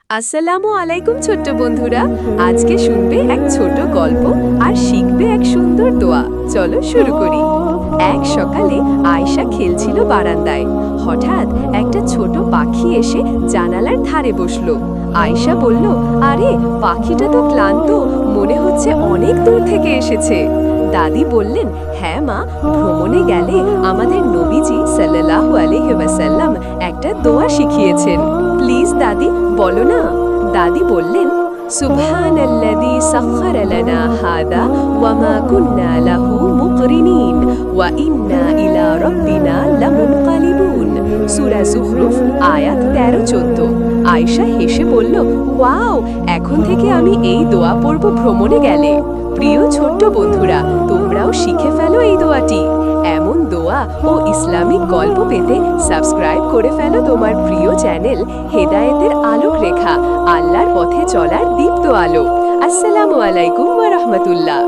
আসসালামু আলাইকুম ছোট্ট বন্ধুরা, আজকে শুনবে এক ছোট গল্প আর শিখবে এক সুন্দর দোয়া। চলো শুরু করি। এক সকালে আয়েশা খেলছিল বারান্দায়। হঠাৎ একটা ছোট পাখি এসে জানালার ধারে বসলো। আয়েশা বলল, আরে পাখিটা তো ক্লান্ত, মনে হচ্ছে অনেক দূর থেকে এসেছে। দাদি বললেন, হ্যাঁ মা, ভ্রমণে গেলে আমাদের নবীজি সাল্লাল্লাহু আলাইহি ওয়াসাল্লাম একটা দোয়া শিখিয়েছেন। প্লিজ দাদি বলো না। দাদি বললেন, সুবহানাল্লাযী সাখখারা লানা হাযা ওয়া মা কুন্না লাহু মুকরিনিন ওয়া ইন্না ইলা রাব্বিনা লামুনকালিবুন। সূরা যুখরুফ আয়াত 13-14। আয়েশা হেসে বলল, ওয়াও, এখন থেকে আমি এই দোয়া পড়ব ভ্রমণে গেলে। প্রিয় ছোট্ট বন্ধুরা, তোমরাও শিখে ফেলো এই দোয়াটি। এমন দোয়া ও ইসলামিক গল্প পেতে সাবস্ক্রাইব করে ফেলো তোমার প্রিয় চ্যানেল হেদায়েতের আলোক রেখা, আল্লাহর পথে চলার দীপ্ত আলো। আসসালামু আলাইকুম ওয়া রাহমাতুল্লাহ।